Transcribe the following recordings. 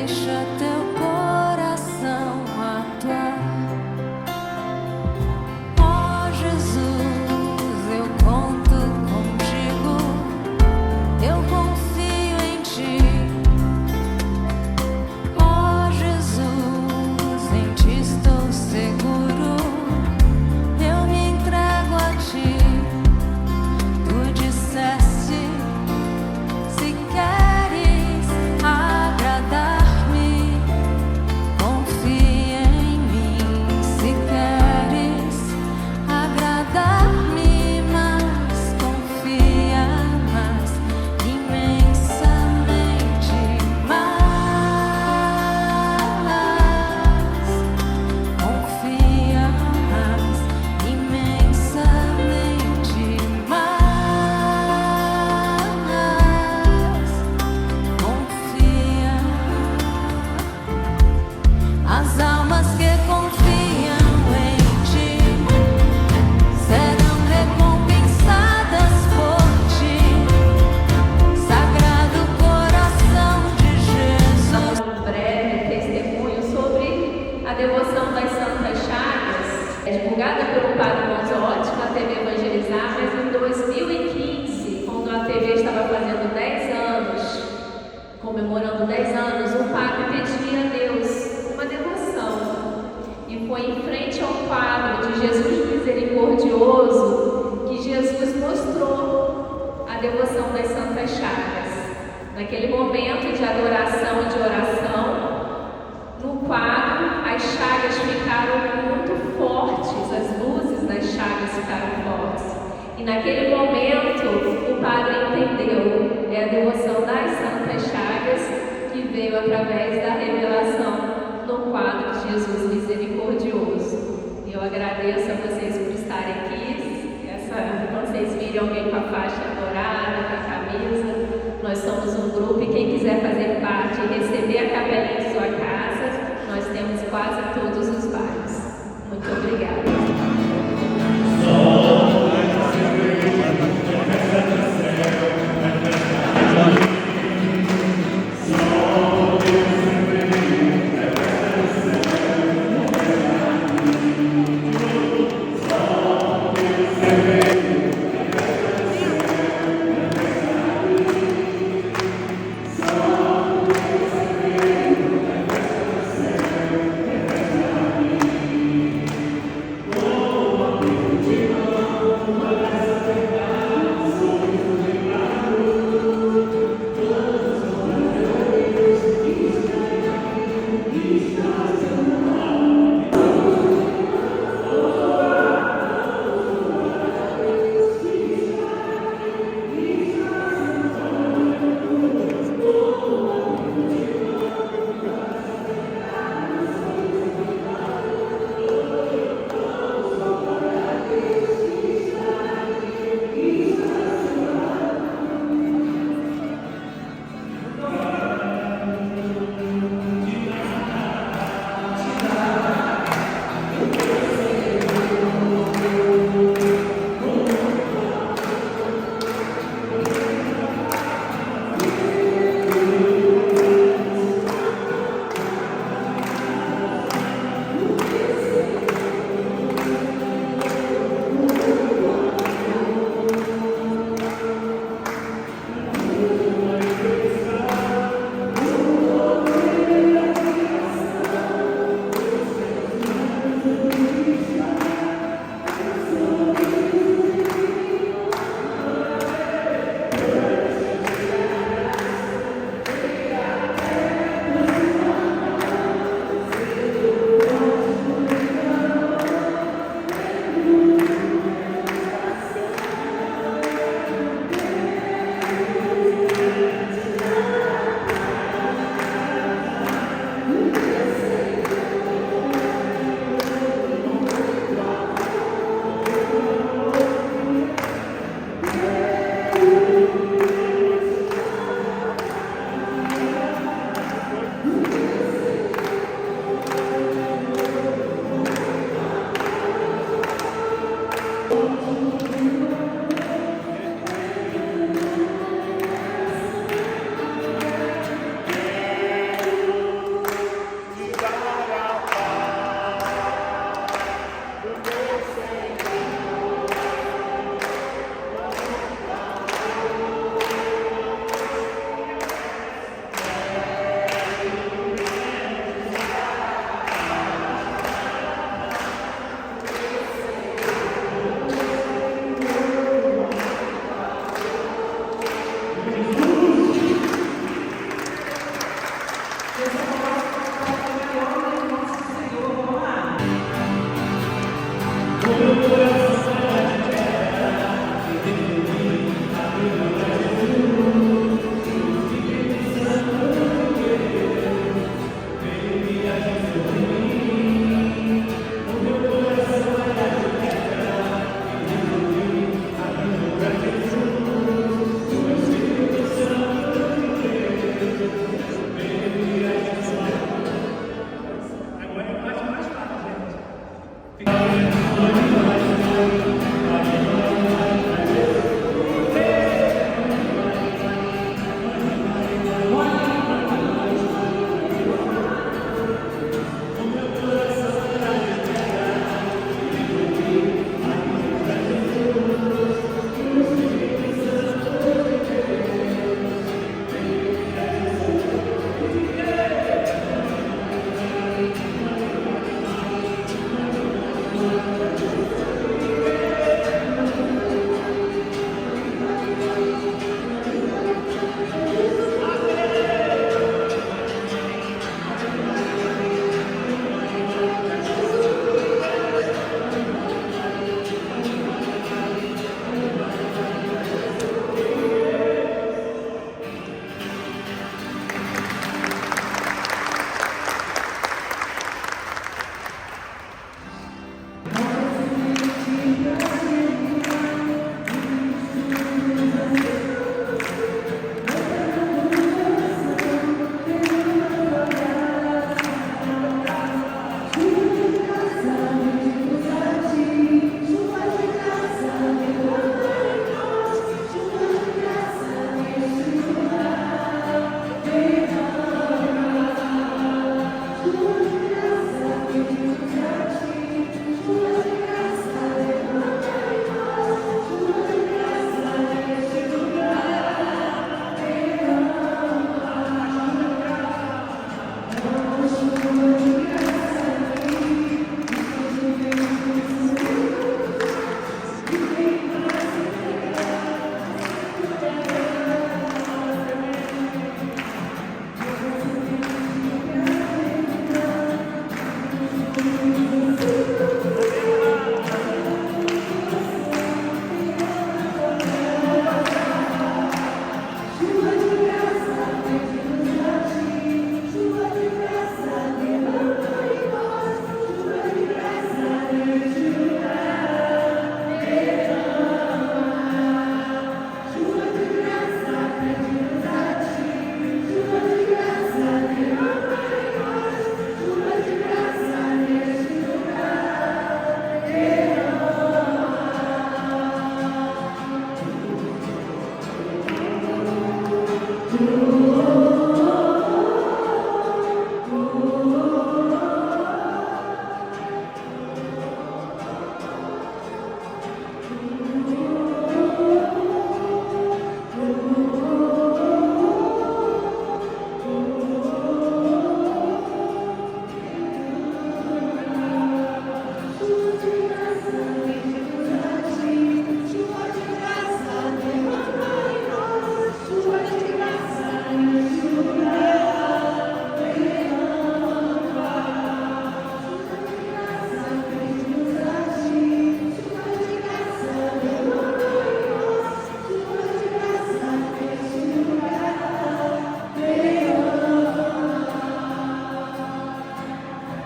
deixa teu coração atuar. Ó Jesus, eu conto contigo, eu confio em ti. Ó Jesus, em ti estou seguro, eu me entrego a ti. Tu disseste, se queres agradar-me, confia em mim. Se queres agradar-me, mas confia mais, imensamente mais. Confia mais, imensamente mais. Confia. As almas que confiam em ti serão recompensadas por ti. Sagrado coração de Jesus. Um breve testemunho sobre a devoção das Santas Chagas. É divulgada pelo Padre Manzotti na TV Evangelizar, mas em 2015, quando a TV estava fazendo 10 anos, comemorando 10 anos, o Padre pedia a Deus uma devoção. E foi em frente ao quadro de Jesus Misericordioso que Jesus mostrou a devoção das Santas Chagas. Naquele momento de adoração e de oração, no quadro, as chagas ficaram muito fortes, as luzes das chagas ficaram fortes. E naquele momento, o Padre entendeu, é a devoção das Santas Chagas que veio através da revelação no quadro de Jesus Misericordioso. E eu agradeço a vocês por estarem aqui. Vocês virem alguém com a faixa dourada, com a camisa. Nós somos um grupo e quem quiser fazer parte e receber a capelinha em sua casa, nós temos quase todos os bairros. Muito obrigada.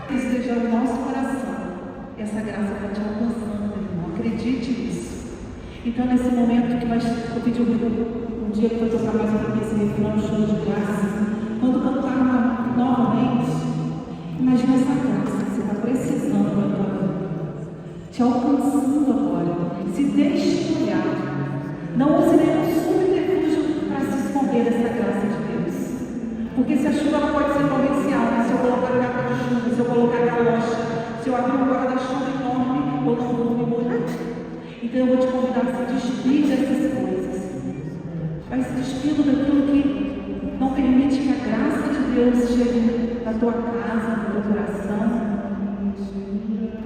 Esteja no nosso coração, essa graça está te alcançando, meu irmão, acredite nisso. Então, nesse momento que eu pedi um dia que foi tocar mais uma vez esse refrão, show de graça, quando cantar novamente, imagina essa graça que você está precisando agora, te alcançando agora. Se deixe olhar, não use nenhum subterfúgio para se esconder dessa graça de Deus. Porque se a chuva ela pode ser torrencial, né? Se eu colocar capa de chuva, se eu colocar galocha, se eu abrir um guarda-chuva enorme, eu não vou me molhar. Então eu vou te convidar a se despir dessas coisas. Vai se despindo daquilo que não permite que a graça de Deus chegue na tua casa, no teu coração.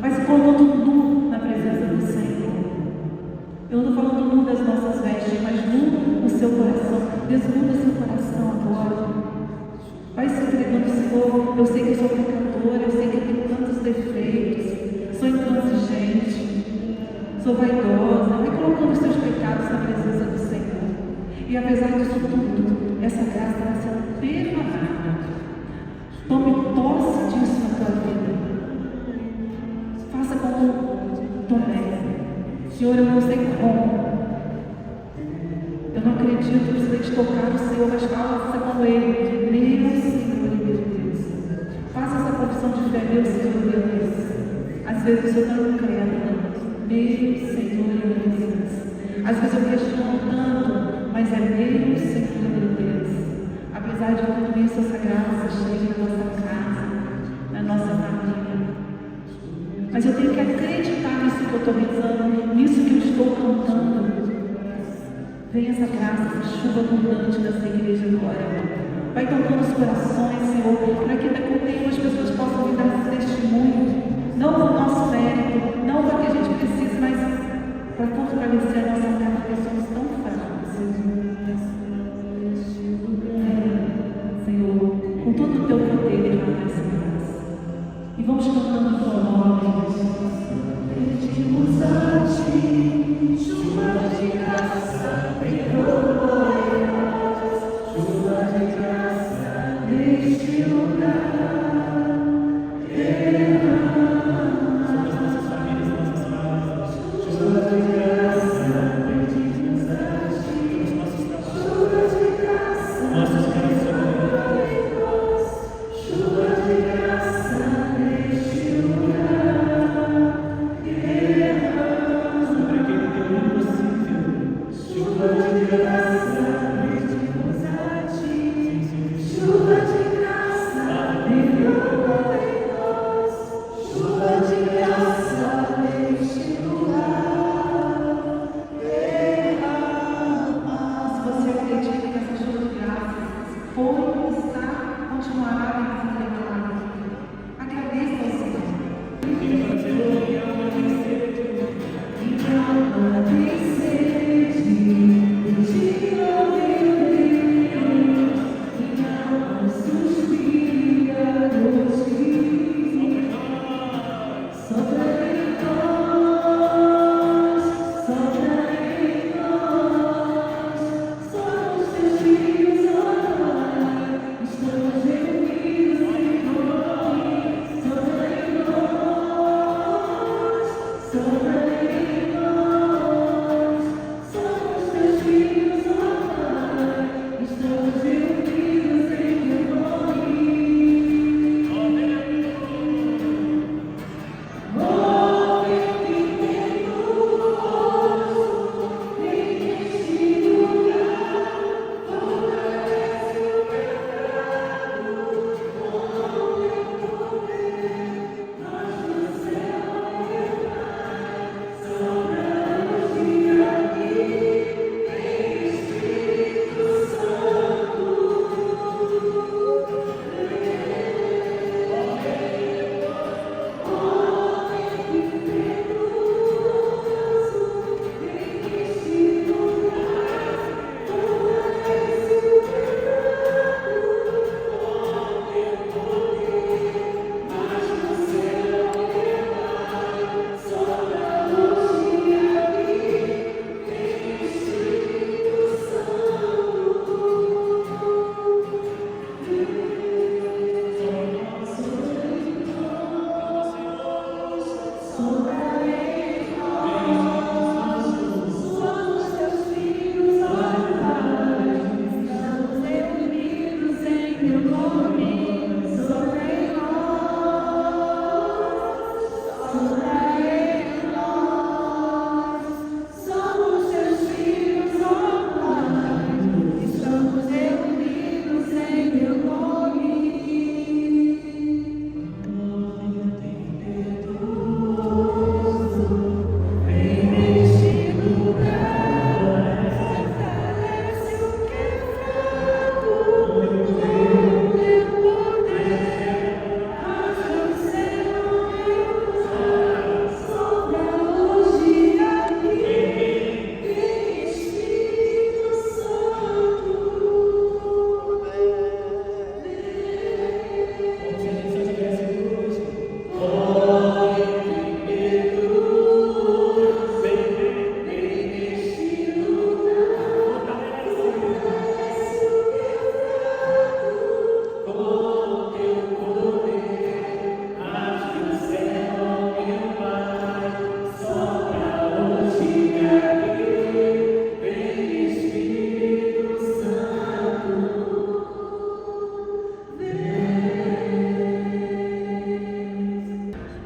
Vai se colocando nu na presença do Senhor. Eu não estou falando nu das nossas vestes, mas nu no seu coração. Desnuda o seu coração agora. Vai se entregando, Senhor. Eu sei que eu sou pecadora, eu sei que eu tenho tantos defeitos, sou intransigente, sou vaidosa. Vai colocando os seus pecados na presença do Senhor. E apesar disso tudo, essa graça vai ser permanente. Tome posse disso na tua vida. Faça como Tomé. Senhor, eu não sei como. Eu não acredito, eu preciso de tocar o Senhor, mas faça com Ele. Meu Senhor e meu Deus. Faça essa confissão de fé, meu Senhor e meu Deus. Às vezes o Senhor está incrédulo. Meu Senhor e meu Deus. Às vezes eu questiono tanto, mas é meu Senhor e meu Deus. Apesar de tudo isso, essa graça chega na nossa casa, na nossa família. Mas eu tenho que acreditar nisso que eu estou rezando, nisso que eu estou cantando. Vem essa graça, essa chuva abundante dessa igreja agora. Vai tocando os corações, Senhor, para que daqui a um tempo as pessoas possam me dar esse testemunho. Não para o nosso mérito, não para que a gente precise, mas para fortalecer a nossa fé, porque somos tão fracos. Senhor, com todo o teu poder, derrama essa graça. E vamos cantando o teu nome. Pedimos a ti, chuva de graça, chuva de graça neste lugar. Chuva de graça, pedimos a ti. Chuva de graça, chuva de graça neste lugar. Sobre aquele teu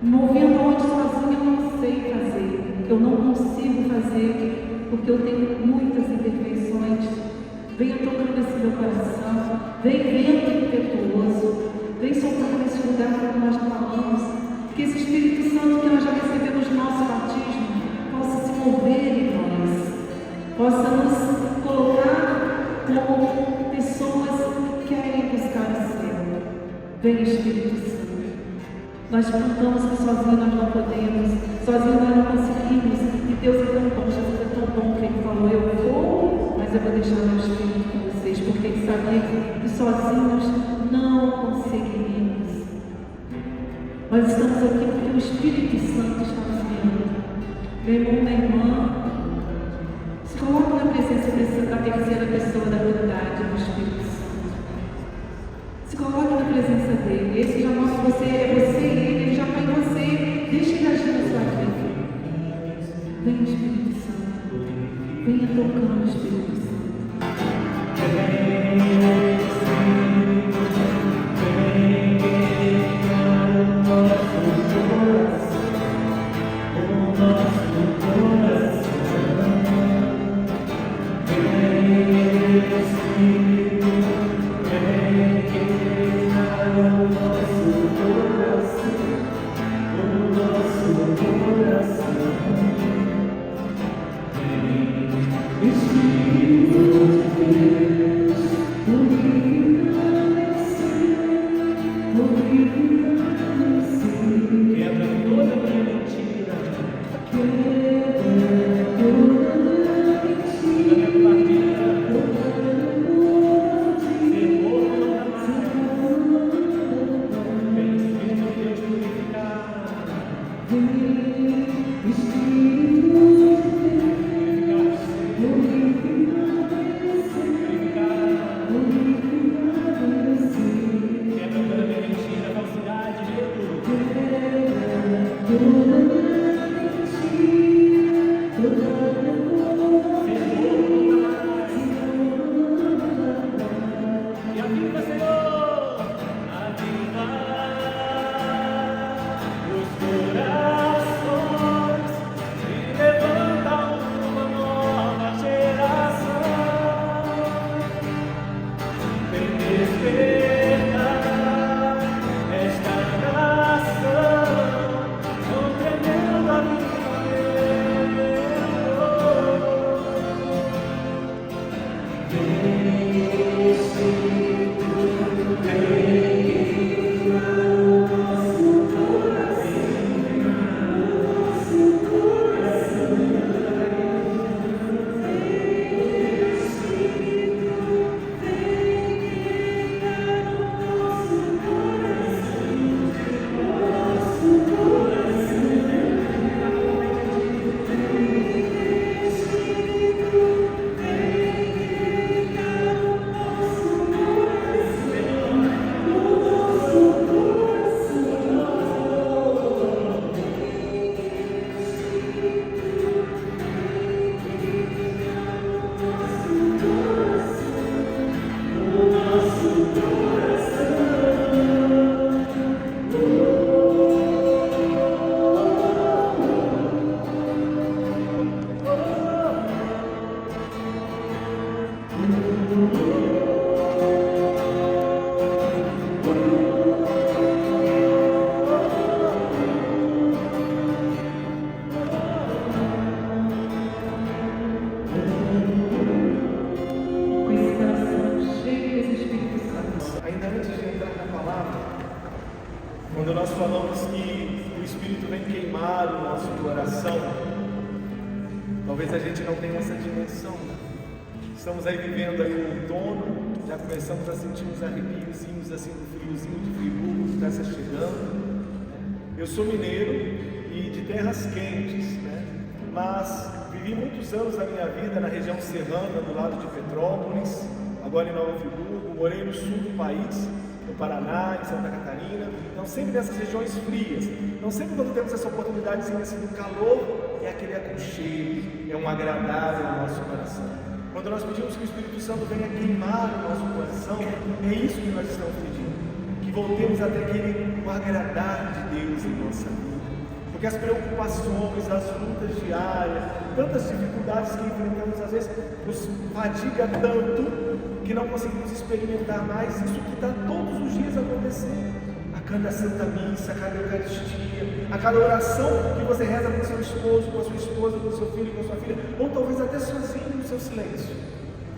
Movendo onde sozinha eu não sei fazer, eu não consigo fazer, porque eu tenho muitas imperfeições. Venha tocando esse meu coração, vem vento impetuoso, vem soltando nesse lugar como nós falamos, que esse Espírito Santo que nós já recebemos no nosso batismo possa se mover em nós, possa nos colocar como pessoas que querem buscar o céu. Vem Espírito Santo. Nós plantamos que sozinhos nós não podemos, sozinhos nós não conseguimos, e Deus é tão bom, Jesus é tão bom que Ele falou, eu vou, mas eu vou deixar meu Espírito com vocês, porque Ele sabia que sozinhos não conseguiríamos. Nós estamos aqui porque o Espírito Santo está nos guiando. Meu irmão, minha irmã, se coloque na presença da terceira pessoa da Trindade, do Espírito Santo. Se coloque na presença dele. Esse já mostra que você é você e ele já está em você. Deixe ele agir na sua vida. Venha, Espírito Santo. Venha tocando, Espírito Santo. Quando nós falamos que o Espírito vem queimar o nosso coração, talvez a gente não tenha essa dimensão. Estamos aí vivendo aí o outono, já começamos a sentir uns arrepiozinhos assim do friozinho de Friburgo que está se chegando. Eu sou mineiro e de terras quentes, né? Mas vivi muitos anos da minha vida na região serrana, do lado de Petrópolis, agora em Nova Friburgo, morei no sul do país, no Paraná, em Santa Catarina, então sempre nessas regiões frias. Então sempre quando temos essa oportunidade assim, do calor, é aquele aconchego, é um agradável ao nosso coração. Quando nós pedimos que o Espírito Santo venha queimar o nosso coração, é isso que nós estamos pedindo, que voltemos até aquele o agradar de Deus em nossa vida. Porque as preocupações, as lutas diárias, tantas dificuldades que enfrentamos às vezes, nos fadiga tanto que não conseguimos experimentar mais isso que está todos os dias acontecendo. A cada Santa Missa, a cada Eucaristia, a cada oração que você reza com seu esposo, com a sua esposa, com o seu filho, com a sua filha, ou talvez até sozinho no seu silêncio.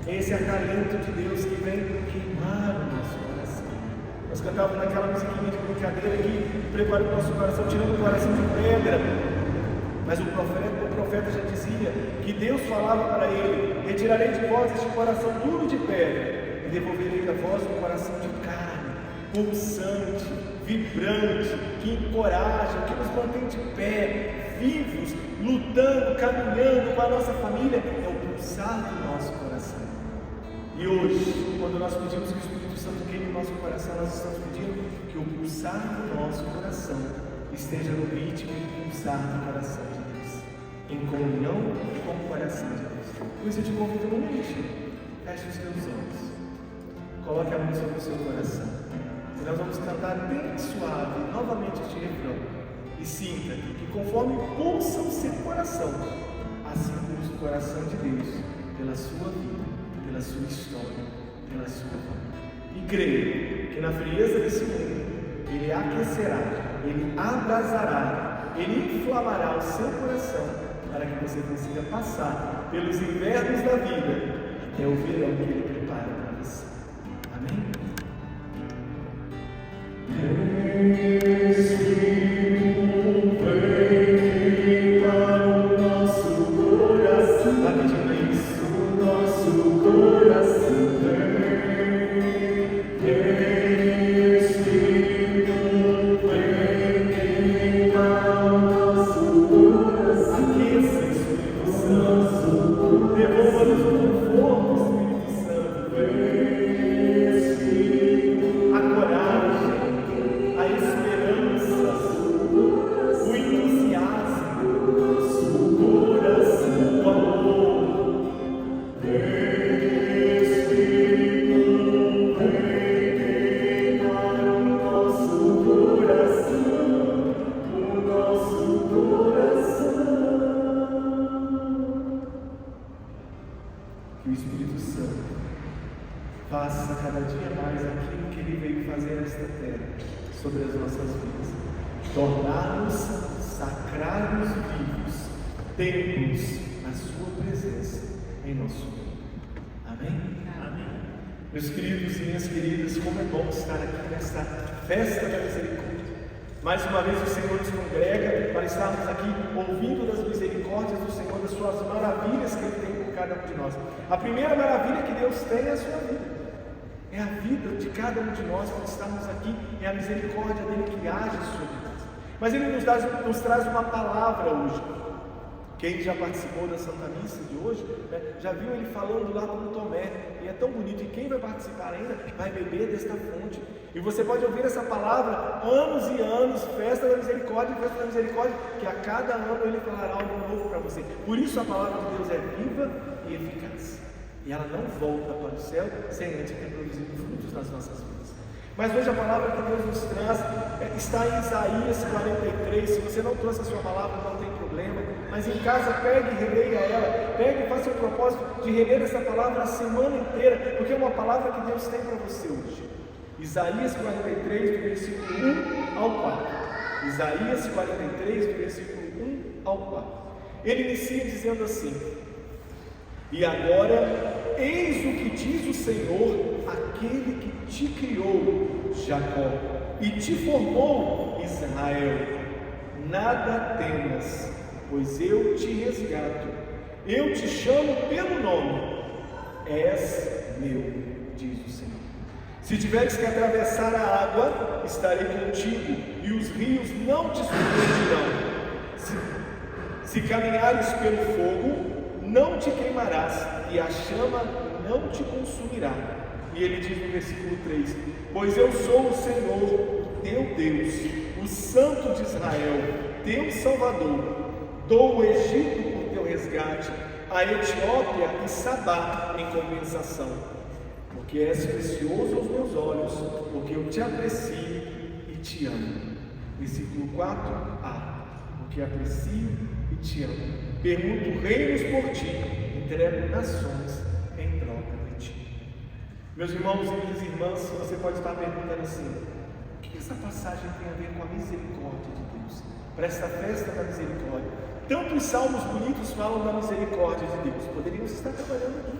Esse acalento de Deus que vem queimar o nosso coração. Nós cantávamos naquela musiquinha de brincadeira que prepara o nosso coração, tirando o coração de pedra. Mas o profeta já dizia que Deus falava para ele: retirarei de vós este coração duro de pedra e devolverei a vós um coração de carne, pulsante, vibrante, que encoraja, que nos mantém de pé, vivos, lutando, caminhando com a nossa família. É o pulsar do nosso coração. E hoje, quando nós pedimos que o Espírito Santo queime o nosso coração, nós estamos pedindo que o pulsar do nosso coração esteja no ritmo e pulsar do coração de Deus, em comunhão com o coração de Deus. Por isso eu te convido um minutinho, feche os teus olhos, coloque a mão sobre o seu coração, e nós vamos cantar bem suave novamente este refrão, e sinta que conforme pulsa o seu coração, assim pulsa o coração de Deus pela sua vida, pela sua história, pela sua vida. E creia que na frieza desse mundo Ele aquecerá, Ele abrasará, Ele inflamará o seu coração para que você consiga passar pelos invernos da vida até o verão que Ele prepara para você. Amém? Espírito, vem para o nosso coração. Está pedindo isso? O nosso coração vem. Espírito, vem para o nosso coração. Aqueça, Espírito Santo. Devolva-nos o conforto, Espírito Santo. Vem, Espírito. A coragem, a esperança, o entusiasmo, o coração, o amor. Vem, Espírito, vem para o nosso coração, o nosso coração. Que o Espírito Santo faça cada dia mais aquilo que Ele veio fazer nesta terra, sobre as nossas vidas, tornar-nos sacrários vivos, templos na sua presença em nosso meio. Amém? Amém. Meus queridos e minhas queridas, como é bom estar aqui nesta festa da misericórdia. Mais uma vez o Senhor nos congrega para estarmos aqui ouvindo das misericórdias do Senhor, das suas maravilhas que Ele tem por cada um de nós. A primeira maravilha que Deus tem é a sua vida. É a vida de cada um de nós quando estamos aqui, é a misericórdia dele que age sobre nós. Mas Ele nos traz uma palavra hoje. Quem já participou da Santa Missa de hoje, né, já viu ele falando lá com Tomé, e é tão bonito, e quem vai participar ainda vai beber desta fonte. E você pode ouvir essa palavra anos e anos, festa da misericórdia, que a cada ano Ele falará algo novo para você. Por isso a palavra de Deus é viva e eficaz. E ela não volta para o céu sem antes ter produzido frutos nas nossas vidas. Mas hoje a palavra que Deus nos traz está em Isaías 43. Se você não trouxe a sua palavra, não tem problema. Mas em casa, pegue e releia ela. Pegue e faça o propósito de reler essa palavra a semana inteira, porque é uma palavra que Deus tem para você hoje. Isaías 43, do versículo 1 ao 4. Isaías 43, do versículo 1 ao 4. Ele inicia dizendo assim: e agora eis o que diz o Senhor, aquele que te criou, Jacó, e te formou, Israel. Nada temas, pois eu te resgato, eu te chamo pelo nome, és meu, diz o Senhor. Se tiveres que atravessar a água, estarei contigo, e os rios não te submergirão. Se caminhares pelo fogo, não te queimarás, e a chama não te consumirá. E ele diz no versículo 3: pois eu sou o Senhor, teu Deus, o Santo de Israel, teu Salvador. Dou o Egito por teu resgate, a Etiópia e Sabá em compensação. Porque és precioso aos meus olhos, porque eu te aprecio e te amo. Versículo 4a. Porque aprecio e te amo. Permuto reinos por ti, entrego nações em troca de ti. Meus irmãos e minhas irmãs, você pode estar perguntando assim: o que essa passagem tem a ver com a misericórdia de Deus? Para esta festa da misericórdia. Tantos salmos bonitos falam da misericórdia de Deus. Poderíamos estar trabalhando aqui.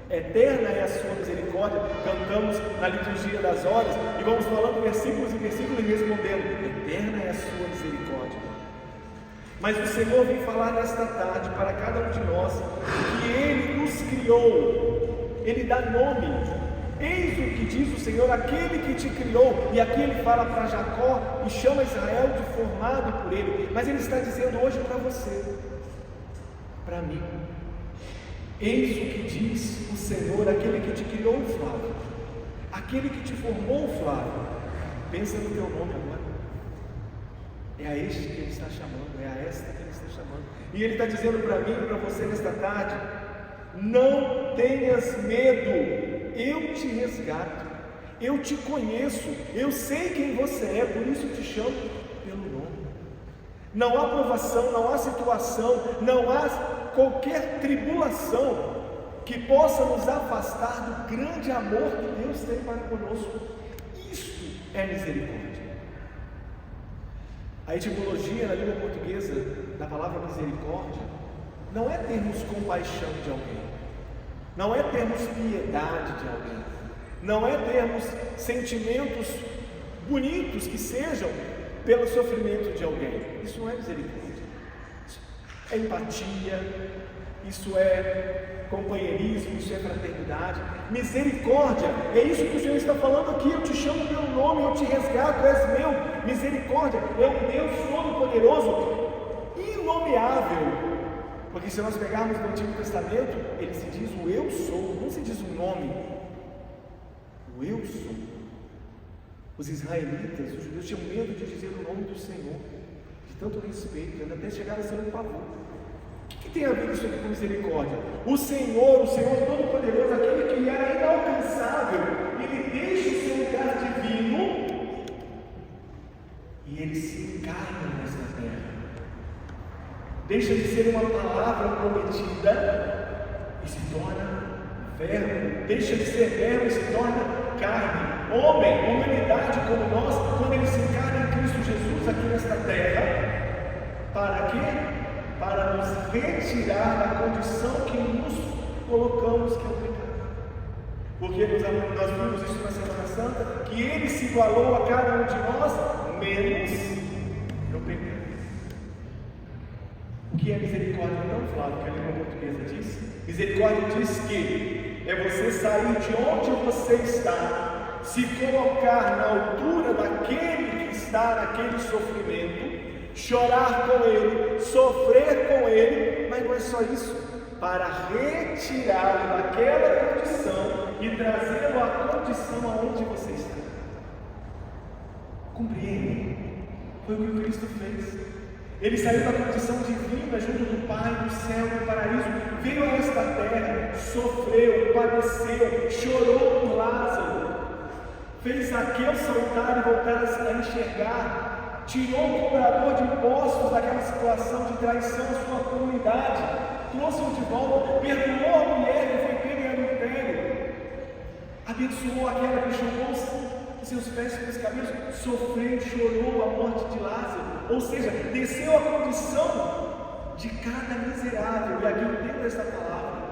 Eterna é a sua misericórdia. Cantamos na liturgia das horas e vamos falando versículos e versículos e respondendo: eterna é a sua misericórdia. Mas o Senhor vem falar nesta tarde para cada um de nós que Ele nos criou. Ele dá nome. Eis o que diz o Senhor, aquele que te criou. E aqui Ele fala para Jacó e chama Israel de formado por Ele. Mas Ele está dizendo hoje para você, para mim: eis o que diz o Senhor, aquele que te criou, Flávio, aquele que te formou, Flávio. Pensa no teu nome agora. É a este que Ele está chamando, é a esta que Ele está chamando. E Ele está dizendo para mim e para você nesta tarde: não tenhas medo, eu te resgato, eu te conheço, eu sei quem você é, por isso te chamo pelo nome. Não há provação, não há situação, não há qualquer tribulação que possa nos afastar do grande amor que Deus tem para conosco. Isso é misericórdia. A etimologia na língua portuguesa da palavra misericórdia não é termos compaixão de alguém, não é termos piedade de alguém, não é termos sentimentos bonitos que sejam pelo sofrimento de alguém. Isso não é misericórdia. Isso é empatia, isso é companheirismo, isso é fraternidade. Misericórdia é isso que o Senhor está falando aqui: eu te chamo pelo nome, eu te resgato, és meu. Misericórdia é um Deus todo-poderoso, inomeável. Porque se nós pegarmos no Antigo Testamento, ele se diz o eu sou, não se diz o nome, o eu sou. Os israelitas, os judeus tinham medo de dizer o nome do Senhor, de tanto respeito, até chegar a ser um pavor. O que tem a ver isso aqui com misericórdia? O Senhor Todo-Poderoso, aquele que era inalcançável, Ele deixa o seu lugar divino e Ele se encarna nesta terra. Deixa de ser uma palavra prometida e se torna verbo. Deixa de ser verbo e se torna carne. Homem, humanidade como nós, quando Ele se encarna em Cristo Jesus aqui nesta terra. Para quê? Para nos retirar da condição que nos colocamos, que é o pecado. Porque nós vimos isso na Semana Santa, que Ele se igualou a cada um de nós, menos no pecado. O que é misericórdia então, Flávio, que a língua portuguesa diz? Misericórdia diz que é você sair de onde você está, se colocar na altura daquele que está naquele sofrimento, chorar com ele, sofrer com ele, mas não é só isso, para retirá-lo daquela condição e trazê-lo à condição aonde você está. Compreende? Foi o que Cristo fez. Ele saiu da condição divina junto do Pai, do céu, do paraíso, veio a esta terra, sofreu, padeceu, chorou por Lázaro, fez Zaqueu saltar e voltar a enxergar, tirou o cobrador de impostos daquela situação de traição à sua comunidade, trouxe-o de volta, perdoou a mulher que foi pega em adultério, abençoou aquela que chorou seus pés e seus cabelos, sofreu, chorou a morte de Lázaro, ou seja, desceu a condição de cada miserável, e aqui eu entendo esta palavra,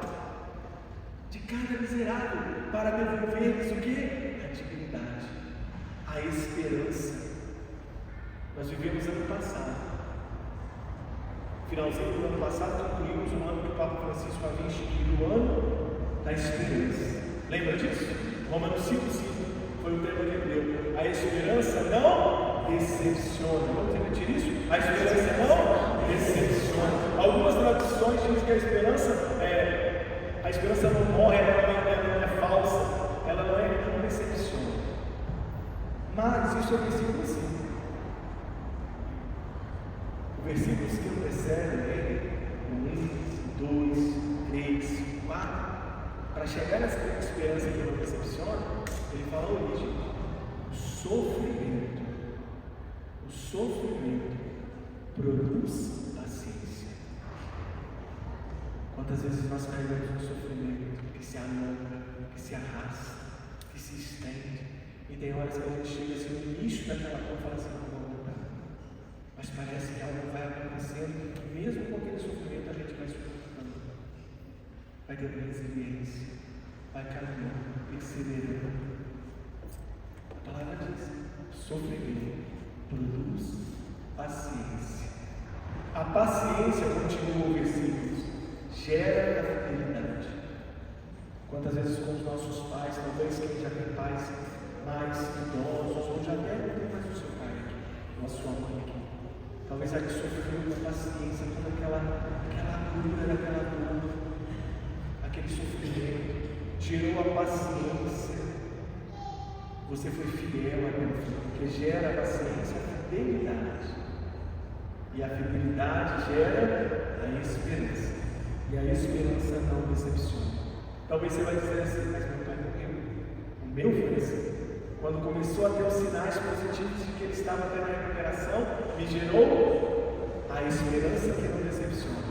de cada miserável, para devolver-lhes o quê? A dignidade, a esperança. Nós vivemos ano passado, finalzinho do ano passado, concluímos um ano que o Papa Francisco havia instituído o ano da esperança. Lembra disso? Romanos 5,5 foi o tema que ele deu. A esperança não decepciona. Vamos repetir isso? A esperança não decepciona. Algumas traduções dizem que a esperança não morre, ela não é falsa, ela não decepciona. Mas isso é o versículo 5. Versículos que antecedem ele, 1, 2, 3, 4, para chegar nessa esperança que não decepciona, ele fala a origem: o sofrimento produz paciência. Quantas vezes nós carregamos um sofrimento que se alonga, que se arrasta, que se estende, e tem horas que a gente chega assim no início daquela coisa e fala assim: não vou voltar. Mas parece que algo vai acontecendo, e mesmo com aquele sofrimento a gente vai suportando, vai tendo resiliência, vai caminhando, perseverando. A palavra diz: sofrimento produz paciência. A paciência, continua o versículo, gera a fidelidade. Quantas vezes com os nossos pais, talvez quem já tem pais mais idosos, ou já até não tem mais o seu pai aqui, ou a sua mãe aqui, talvez ali sofreu com paciência toda aquela dura daquela dor, aquele sofrimento, gerou a paciência. Você foi fiel a Deus, porque gera a paciência, a fidelidade. E a fidelidade gera a esperança. E a esperança não decepciona. Talvez você vai dizer assim: mas meu pai morreu. O meu foi assim. Quando começou a ter os sinais positivos de que ele estava tendo a recuperação, me gerou a esperança que não decepciona.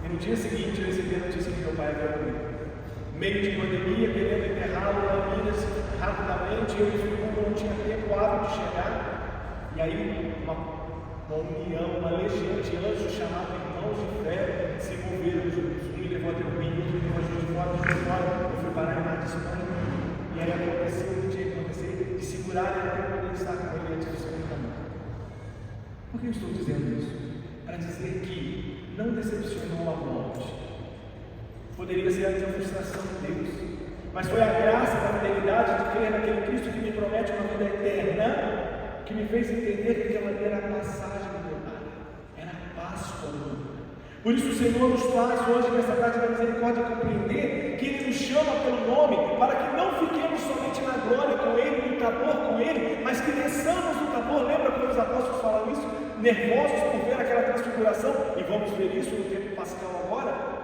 E no dia seguinte eu recebi a notícia que meu pai havia morrido. Meio de pandemia, querendo enterrá-lo lá em Minas rapidamente, eu não tinha tempo hábil de chegar. E aí uma união, uma legião de anjos chamados irmãos de fé se envolveram juntos. Um me levou até o Rio, outro me levou a Juiz de Fora, eu fui parar em Mar de Espanha. E aí aconteceu o dia que aconteceu, de segurarem até poder estar com ele antes do seu caminho. Por que eu estou dizendo isso? Para dizer que não decepcionou a morte. Poderia ser a frustração de Deus, mas foi a graça da fidelidade de crer naquele Cristo que me promete uma vida eterna, que me fez entender que aquela era a passagem do meu Pai, era a Páscoa do meu Pai. Por isso o Senhor nos faz hoje, nessa tarde da misericórdia, compreender que Ele nos chama pelo nome, para que não fiquemos somente na glória com Ele, no Tabor com Ele, mas que desçamos no Tabor. Lembra quando os apóstolos falam isso? Nervosos por ver aquela transfiguração, e vamos ver isso no tempo pascal agora.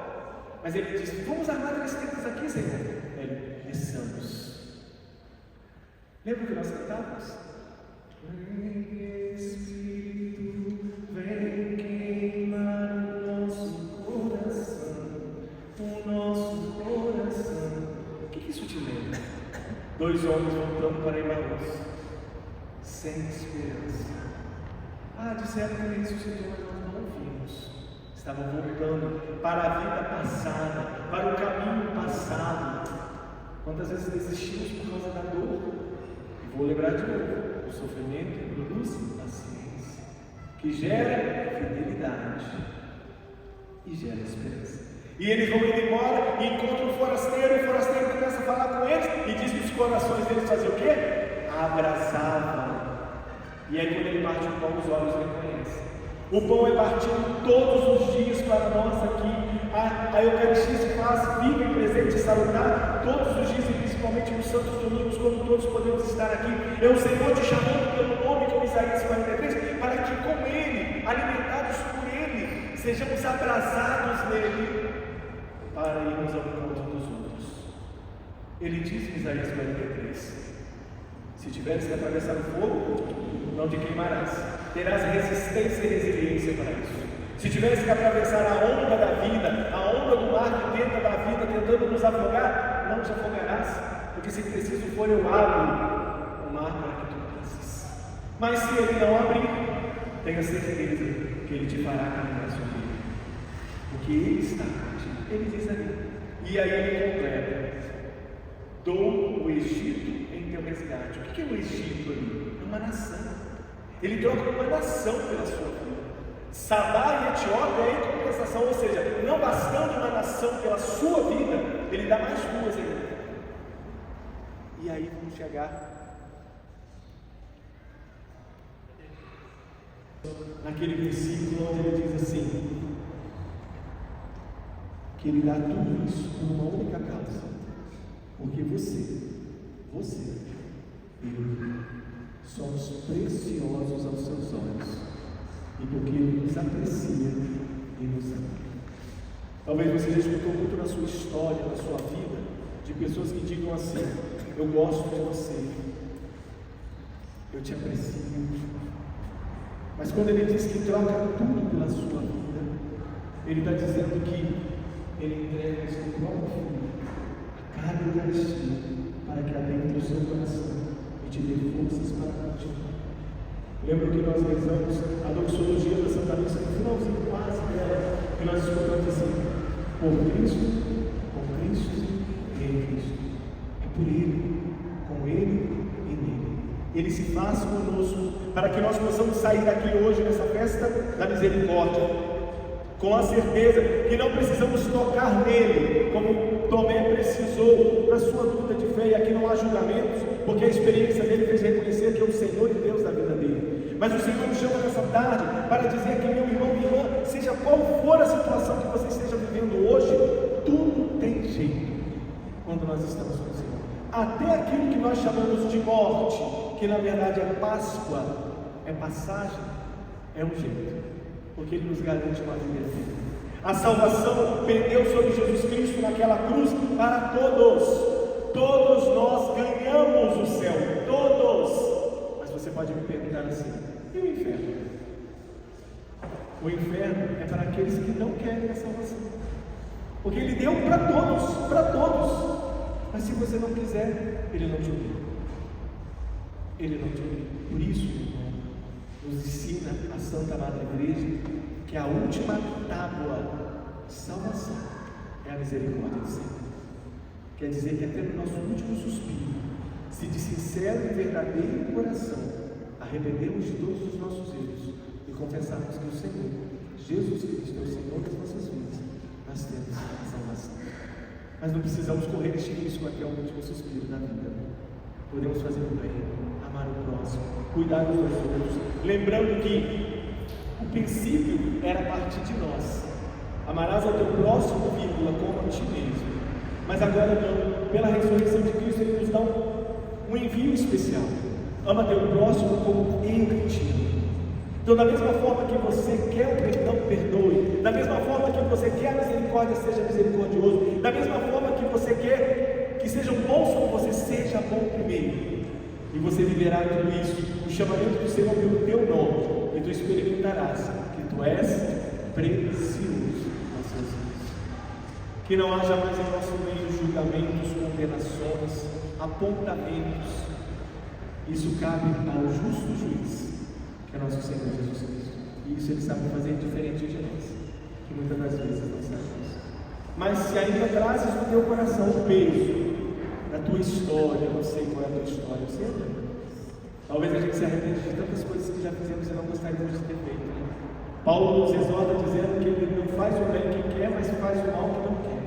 Mas ele diz: vamos armar aqueles tempos aqui, Senhor. Ele: desçamos. Lembra que nós cantávamos? Vem Espírito, vem queimar o nosso coração, o nosso coração. O que isso te lembra? 2 homens voltando para Emaús, sem esperança. Disseram que ele ressuscitou, mas nós não ouvimos. Estavam voltando para a vida passada, para o caminho passado. Quantas vezes desistimos por causa da dor? E vou lembrar de novo: o sofrimento produz paciência, que gera fidelidade e gera esperança. E eles vão indo embora e encontram o forasteiro começa a falar com eles e diz que os corações deles faziam o quê? Abraçavam. E aí quando ele parte o pão, os olhos reconhecem. O pão é partido todos os dias para nós aqui. A Eucaristia se faz viva e presente e salutar todos os dias, e principalmente nos santos domingos, quando todos podemos estar aqui. É o Senhor te chamando pelo nome, como Isaías 43, para que com Ele, alimentados por Ele, sejamos abraçados nele, para irmos ao encontro dos outros. Ele diz em Isaías 43: se tiveres que atravessar o fogo, não te queimarás, terás resistência e resiliência para isso. Se tiveres que atravessar a onda da vida, a onda do mar que tenta da vida, tentando nos afogar, não te afogarás, porque se preciso for eu abro o mar para que tu passes. Mas se ele não abrir, tenha certeza que ele te fará caminhar sobre ele, porque ele está contigo. Ele diz ali, e aí ele completa: Dou o Egito em teu resgate. O que é o Egito ali? É uma nação. Ele troca uma nação pela sua vida. Sabá e Etiópia é em compensação, ou seja, não bastando uma nação pela sua vida, ele dá mais duas ainda. E aí vamos chegar naquele versículo onde ele diz assim, que ele dá tudo isso por uma única causa, porque você, eu, somos preciosos aos seus olhos, e porque ele nos aprecia e nos ama. Talvez você já escutou muito na sua história, na sua vida, de pessoas que digam assim, eu gosto de você, eu te aprecio. Mas quando ele diz que troca tudo pela sua vida, ele está dizendo que ele entrega o seu próprio filho a cada Eucaristia para que adentre o seu coração e te dê forças para continuar. Lembro que nós rezamos a doxologia da Santa Missa no finalzinho quase dela, que nós escutamos assim, por Cristo, com Cristo e em Cristo. É por Ele, com Ele e nele. Ele se faz conosco para que nós possamos sair daqui hoje nessa festa da misericórdia com a certeza que não precisamos tocar nele, como Tomé precisou na sua luta de fé, e aqui não há julgamentos, porque a experiência dele fez reconhecer que é o Senhor e Deus da vida dele. Mas o Senhor nos chama nessa tarde para dizer que, meu irmão, minha irmã, seja qual for a situação que você esteja vivendo hoje, tudo tem jeito quando nós estamos com o Senhor. Até aquilo que nós chamamos de morte, que na verdade é Páscoa, é passagem, é um jeito, porque Ele nos garante uma vida eterna. A salvação pendeu sobre Jesus Cristo naquela cruz para todos. Todos nós ganhamos o céu, todos. Mas você pode me perguntar assim, e o inferno? O inferno é para aqueles que não querem a salvação, porque Ele deu para todos, para todos. Mas se você não quiser, Ele não te obriga. Ele não te obriga. Por isso, irmão, nos ensina a Santa Madre Igreja que a última tábua de salvação é a misericórdia do Senhor. Quer dizer que até no nosso último suspiro, se de sincero e verdadeiro coração arrependemos de todos os nossos erros e confessarmos que o Senhor, Jesus Cristo, é o Senhor das nossas vidas, nós temos a salvação. Mas não precisamos correr este risco até o último suspiro da vida. Podemos fazer o bem, amar o próximo, cuidar dos outros, lembrando que o princípio era a partir de nós. Amarás ao teu próximo, vírgula, como a ti mesmo. Mas agora não, pela ressurreição de Cristo, Ele nos dá um envio especial. Ama teu próximo como Ele te ama. Então, da mesma forma que você quer o perdão, perdoe. Da mesma forma que você quer a misericórdia, seja misericordioso. Da mesma forma que você quer que sejam bons com você, seja bom primeiro. E você viverá tudo isso, o chamamento do Senhor pelo teu nome, e tu experimentarás que tu és precioso nas suas vidas. Que não haja mais em nosso meio julgamentos, condenações, apontamentos. Isso cabe ao justo juiz, que é nosso Senhor Jesus Cristo. E isso Ele sabe fazer diferente de nós, que muitas das vezes não sabemos. Mas se ainda trazes no teu coração o peso da tua história, eu não sei qual é a tua história, eu sei a minha. Talvez a gente se arrependa de tantas coisas que já fizemos e não gostaríamos de ter feito, né? Paulo nos exorta dizendo que ele não faz o bem que quer, mas faz o mal que não quer.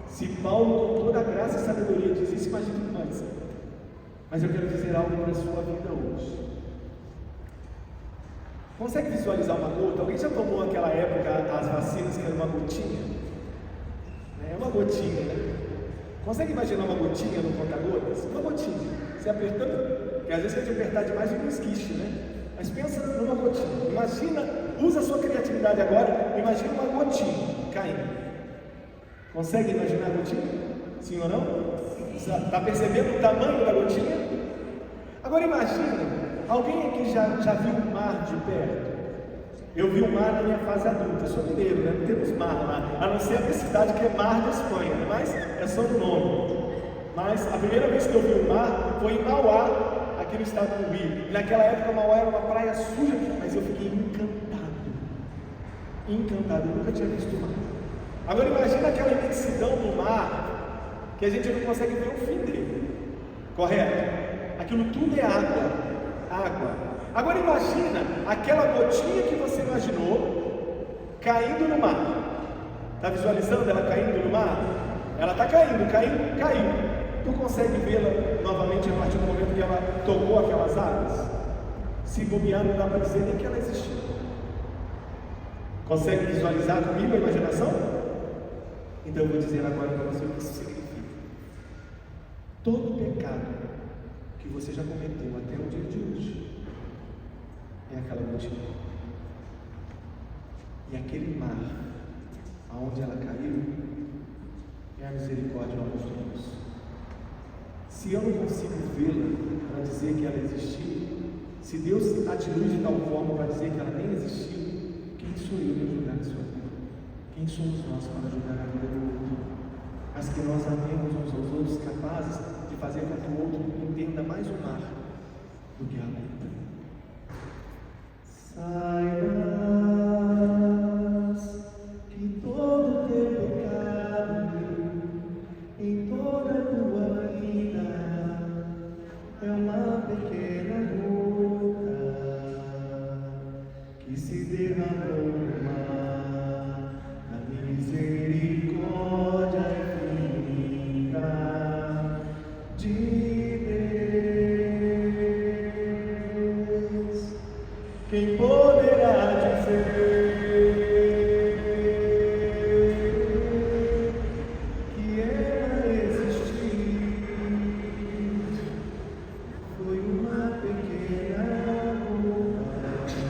Se Paulo, com toda a graça e sabedoria, diz isso, imagina nós. Mas eu quero dizer algo para a sua vida hoje. Consegue visualizar uma gota? Alguém já tomou naquela época as vacinas que era uma gotinha? É uma gotinha, né? Consegue imaginar uma gotinha no conta-gotas? Uma gotinha, você apertando, porque às vezes a gente apertar demais vira um esquiche, né? Mas pensa numa gotinha, imagina, usa a sua criatividade agora, imagina uma gotinha caindo. Consegue imaginar a gotinha? Sim ou não? Está percebendo o tamanho da gotinha? Agora imagina, alguém aqui já viu o mar de perto? Eu vi o mar na minha fase adulta, eu sou mineiro, né? Não temos mar lá, a não ser a minha cidade que é Mar da Espanha, né? Mas é só no nome. Mas a primeira vez que eu vi o mar foi em Mauá, aqui no estado do Rio. E naquela época Mauá era uma praia suja, mas eu fiquei encantado. Encantado, eu nunca tinha visto o mar. Agora imagina aquela imensidão do mar, que a gente não consegue ver o fim dele. Correto? Aquilo tudo é água. Água. Agora imagina aquela gotinha que você imaginou caindo no mar. Está visualizando ela caindo no mar? Ela está caindo, caiu. Tu consegue vê-la novamente a partir do momento que ela tocou aquelas águas? Se bobear, não dá para dizer nem que ela existiu. Consegue visualizar comigo a imaginação? Então eu vou dizer agora para você o que isso significa. Todo pecado que você já cometeu até o dia de hoje é aquela gotinha. E aquele mar aonde ela caiu é a misericórdia do nosso Deus. Se eu não consigo vê-la para dizer que ela existiu, se Deus a dilui de tal forma para dizer que ela nem existiu, quem sou eu para julgar a sua vida? Quem somos nós para julgar a vida do outro? Mas que nós amemos uns aos outros, capazes de fazer com que o outro entenda mais o mar do que a luta. Saibas que todo teu pecado em toda a tua vida é uma pequena gota que se derramou no mar, na misericórdia infinita de Deus. Quem poderá dizer que ela existiu? Foi uma pequena gota,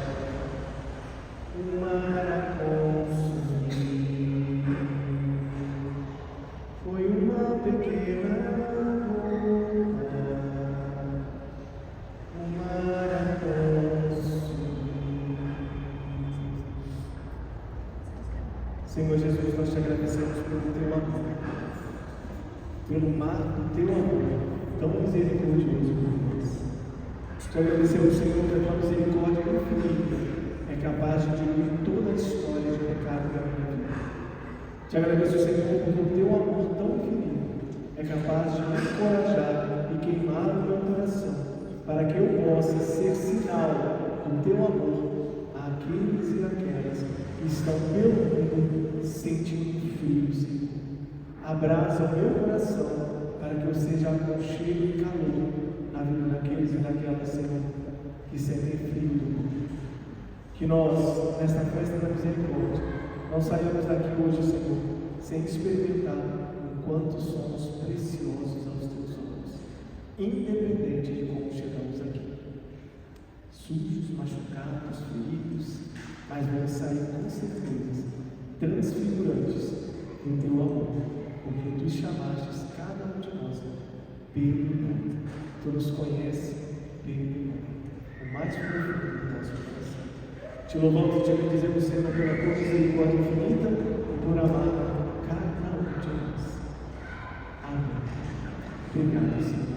o mar a consumir. Foi uma pequena gota, o mar a consumir. Senhor Jesus, nós te agradecemos pelo teu amor, pelo mar do teu amor, tão misericordioso por nós. Te agradecemos, Senhor, que a tua misericórdia infinita é capaz de diluir toda a história de pecado da minha vida. Te agradeço, Senhor, porque o teu amor tão infinito é capaz de me encorajar e queimar o meu coração, para que eu possa ser sinal do teu amor àqueles e àquelas que estão pelo mundo sentindo frio, Senhor. Abraça o meu coração para que eu seja aconchego e calor na vida daqueles e daquelas, Senhor, que sentem frio do mundo. Que nós, nesta festa da misericórdia, não saiamos daqui hoje, Senhor, sem experimentar o quanto somos preciosos aos teus olhos, independente de como chegamos aqui. Sujos, machucados, feridos, mas vamos sair com certeza transfigurantes do teu amor, porque tu chamastes cada um de nós pelo nome. Tu nos conheces pelo nome, o mais profundo do nosso coração. Te louvamos e te bendizemos, Senhor, pela tua misericórdia infinita e por amar cada um de nós. Amém. Obrigado, Senhor.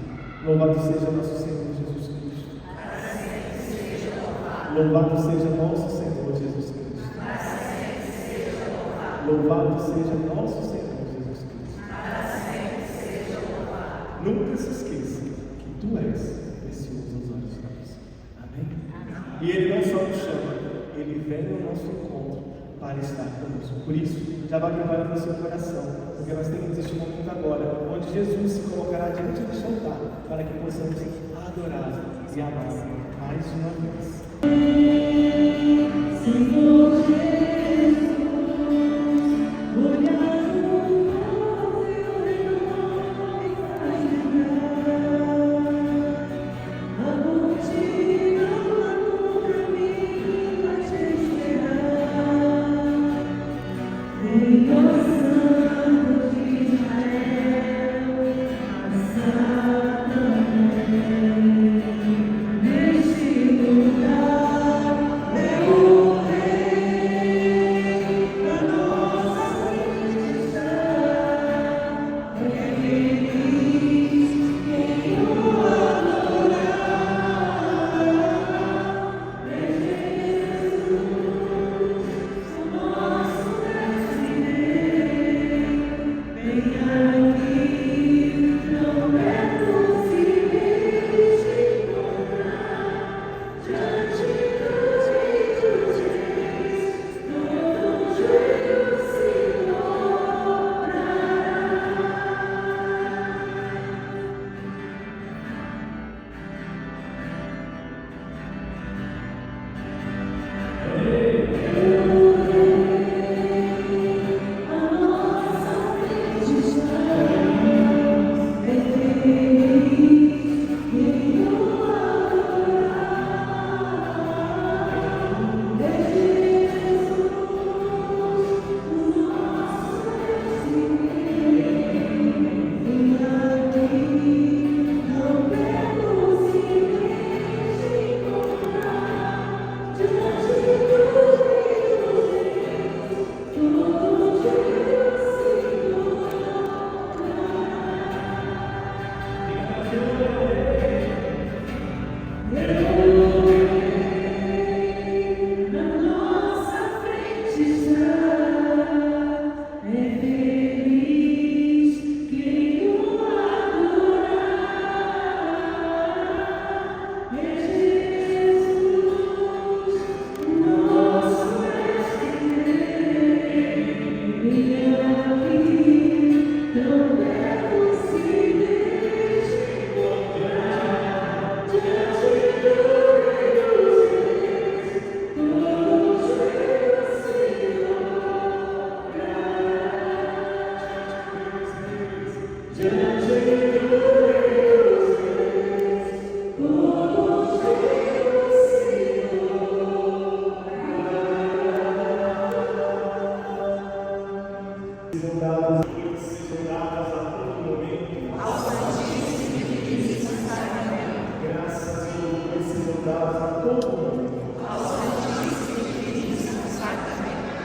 Louvado seja nosso Senhor Jesus Cristo. Louvado seja nosso Senhor Jesus Cristo. Louvado seja nosso Senhor Jesus Cristo. Nunca se esqueça que tu és precioso aos olhos de Deus. Amém? E Ele não só nos chama, Ele vem ao nosso encontro para estar conosco. Por isso, já vai preparando o seu coração, porque nós temos este momento agora, onde Jesus se colocará diante deste altar, para que possamos adorar e amar mais uma vez. Senhor Jesus, olhar no povo e o nome vai lembrar a multidão lá no caminho a te esperar. Vem, ó Santo de Israel, exatamente neste lugar é o Rei.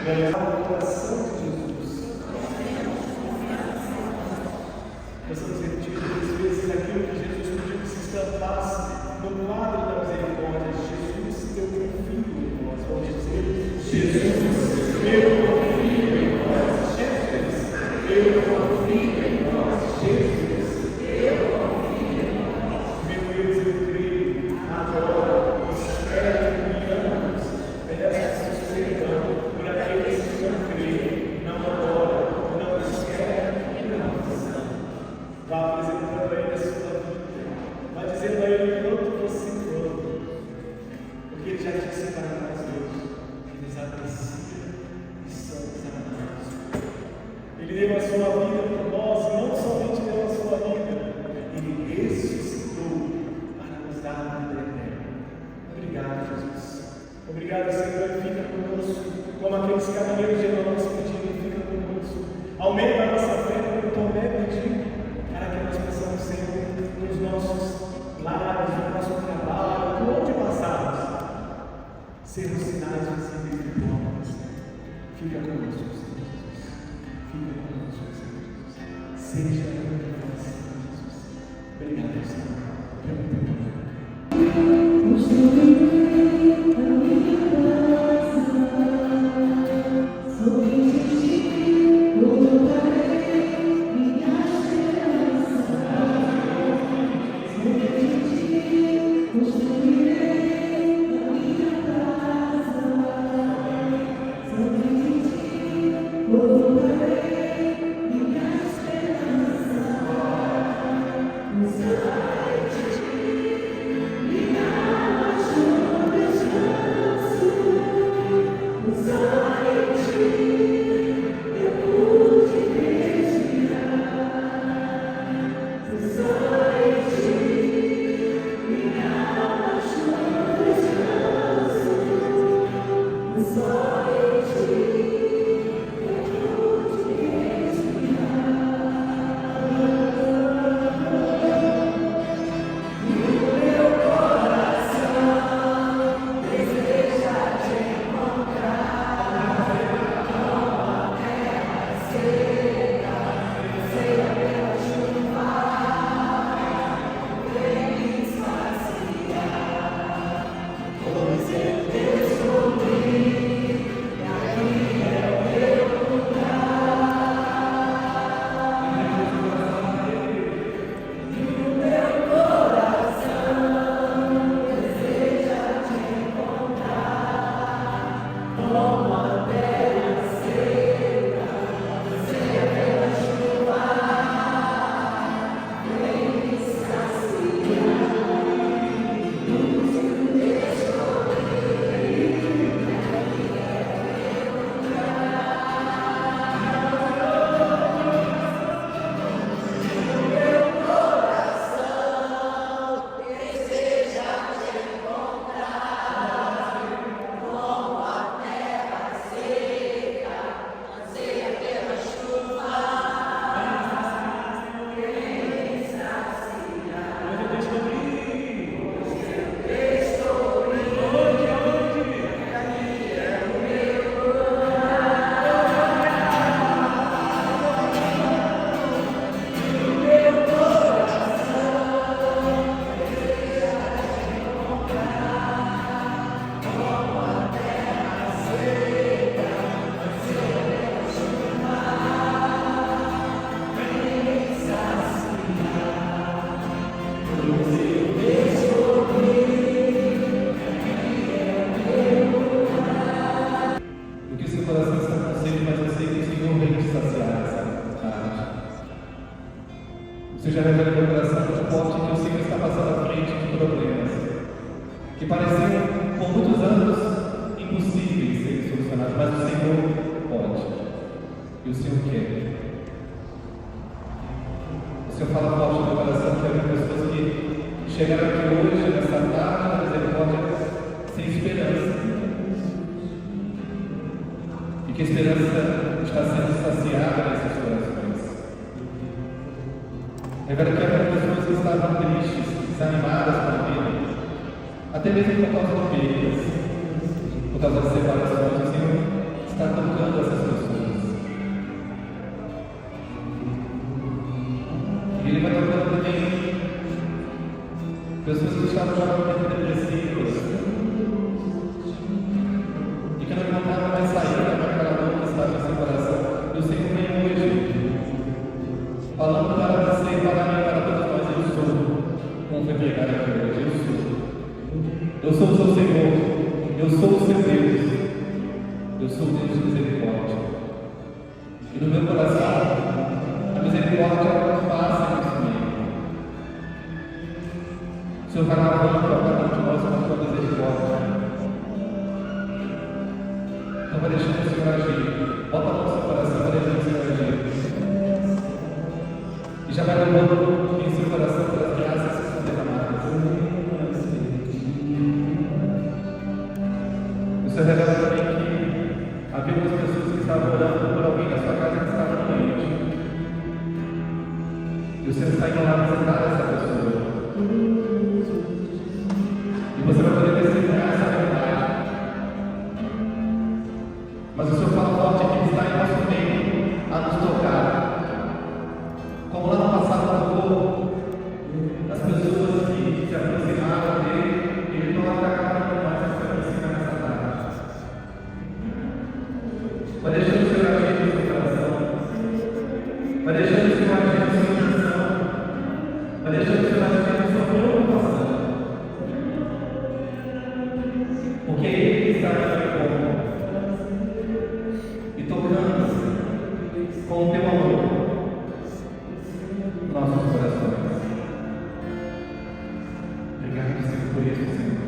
o coração de Jesus. Possamos repetir 3 vezes aquilo que Jesus pediu que se estampasse no quadro da misericórdia. Jesus, eu confio em vós. Vamos dizer: Jesus, eu confio em vós. Jesus, eu confio em vós. Jesus, eu confio em vós. Meu Deus, eu creio. Agora, espero e amo. Peço perdão por aqueles que não creem, não adoram, não esperam e não são. Vá apresentando a Ele a sua vida. Vá dizendo a Ele quanto você ama. Porque Ele já disse para nós hoje que nos aprecia e somos amados. Ele deu a sua vida por nós, não somente deu a sua vida, Ele ressuscitou para nos dar a vida eterna. Obrigado, Jesus. Obrigado, Senhor, fica conosco, como aqueles caminheiros de Emaús pediram, fica conosco. Aumenta a nossa fé, como Tomé pediu, para que nós possamos, Senhor, nos nossos lares, no nosso trabalho, por onde passarmos, sermos sinais visíveis de glória. Fica conosco, Senhor Jesus. Fica conosco, Senhor Jesus. Seja com nós, Senhor Jesus. Obrigado, Senhor, pelo teu amor. Que a esperança está sendo saciada nesses corações. Revela que havia pessoas que estavam tristes, desanimadas com a vida, até mesmo por causa de perdas, por causa de separações. O Senhor está tocando pessoas que estavam já muito depressivas e que não encontravam mais saída para aquela dor que estava em seu coração. E o Senhor vem hoje falando para você e para mim, para todos nós: eu sou, como foi pregado aqui hoje, eu sou o seu Senhor, eu sou o seu Deus, eu sou o Deus de misericórdia. E no meu coração, a misericórdia não passa isso mesmo. O Senhor vai lavando para cada um de nós com a sua misericórdia. Então vai deixando o Senhor agir. Bota a mão no seu coração, vai deixando o Senhor agir. E já vai levando em seu coração para as graças que são derramadas. O Senhor revela também que havia algumas pessoas que estavam orando por alguém na sua casa que estava doente. E o Senhor está indo lá visitar essa pessoa. E você vai poder testemunhar essa verdade. Mas o Senhor fala forte que Ele está em nosso meio a nos tocar. Como lá no passado tocou as pessoas que se aproximaram dele, Ele toca cada um mais que se aproxima nessa tarde. Vai deixando o Senhor agir no seu coração. Vai deixando o Senhor agir no seu coração. Vai deixando o Senhor agir na sua preocupação. Porque Ele está aqui como e tocando com o teu amor nossos corações. Obrigado, Senhor, por isso, Senhor.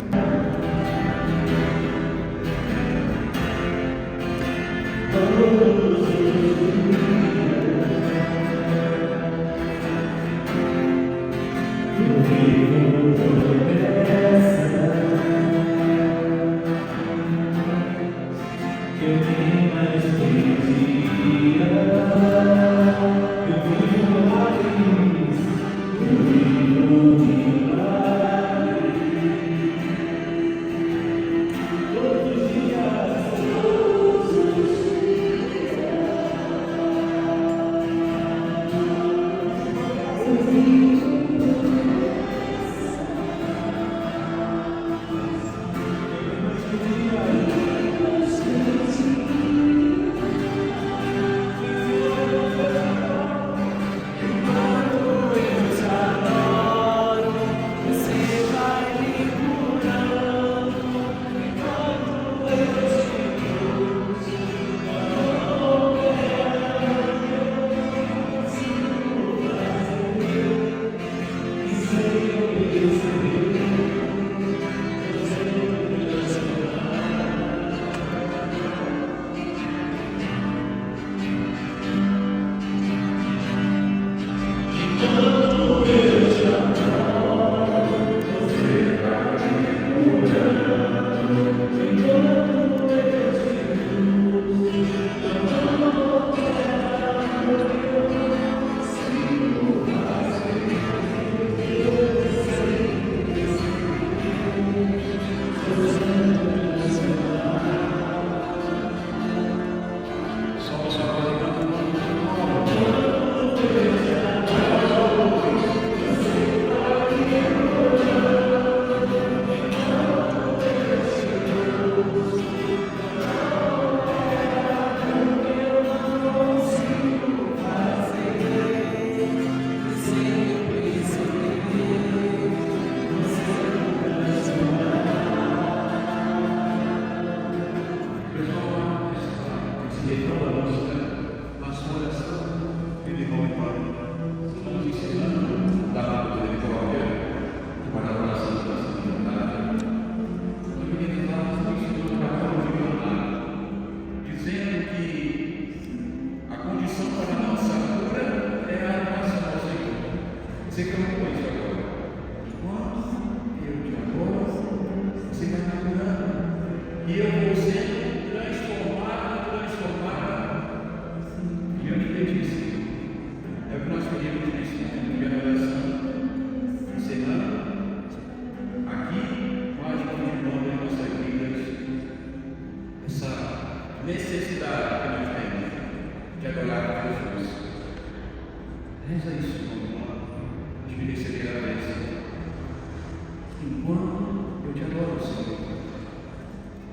enquanto eu te adoro, Senhor.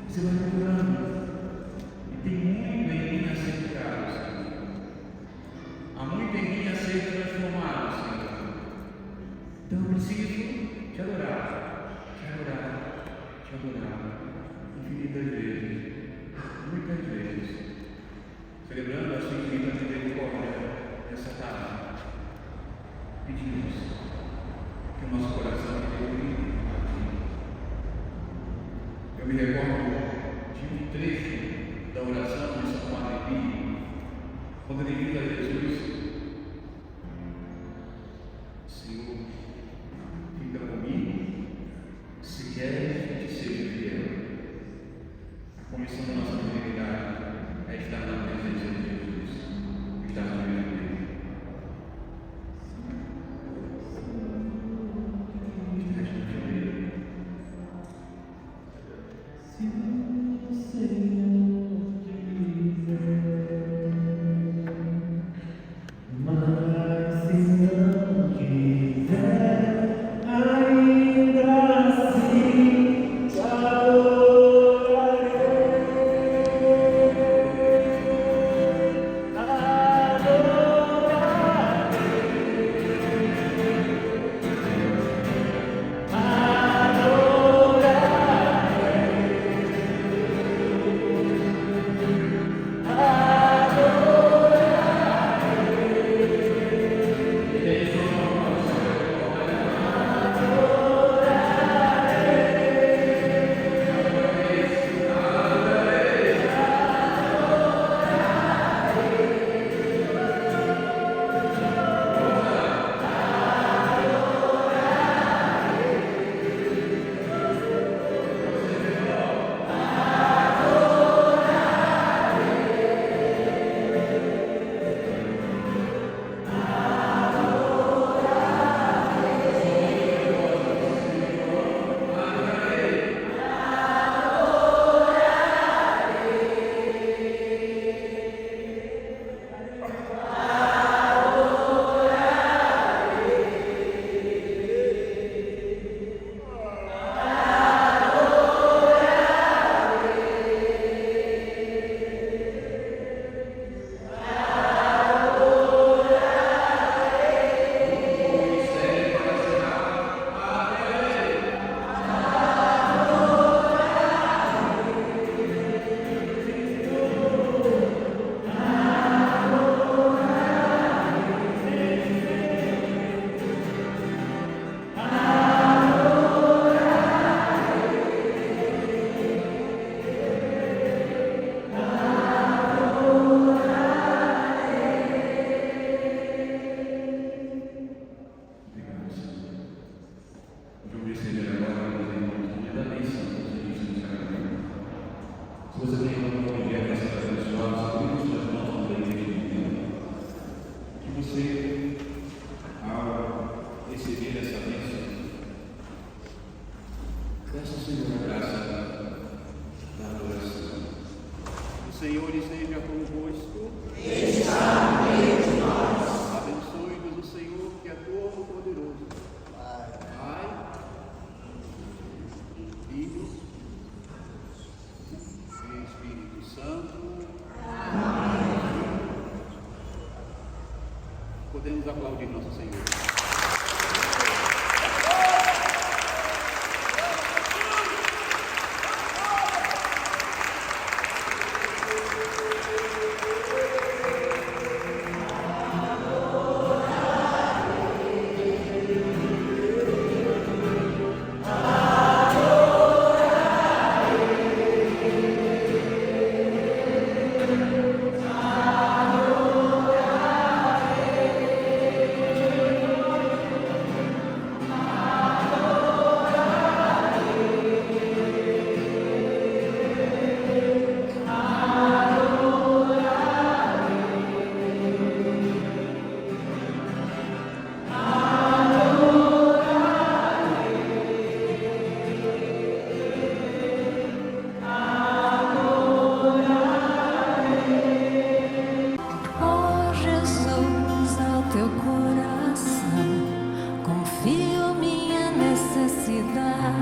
Você vai me curando. E tem muito em mim a ser curado, Senhor. Há muito em mim a ser transformado, Senhor. Então eu preciso te adorar, te adorar, te adorar. Infinitas vezes, muitas vezes. Celebrando a sua infinita misericórdia nessa tarde. Pedimos que o nosso coração esteja. Eu me recordo de um trecho da oração de São Padre Pio, quando ele diz a Jesus: Senhor, fica comigo, se queres que te seja fiel. A comissão da nossa fidelidade é estar na presença de Jesus, estar no meio dele. Senhor esteja convosco. Abençoe-vos o Senhor, que é todo-poderoso. Pai, Filho e Espírito Santo. Podemos aplaudir nosso Senhor.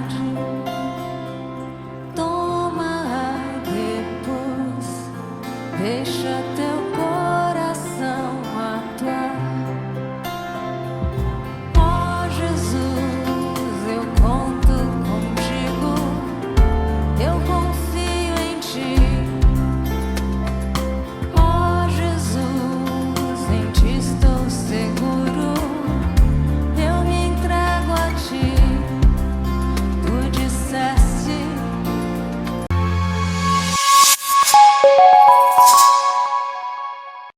tarde.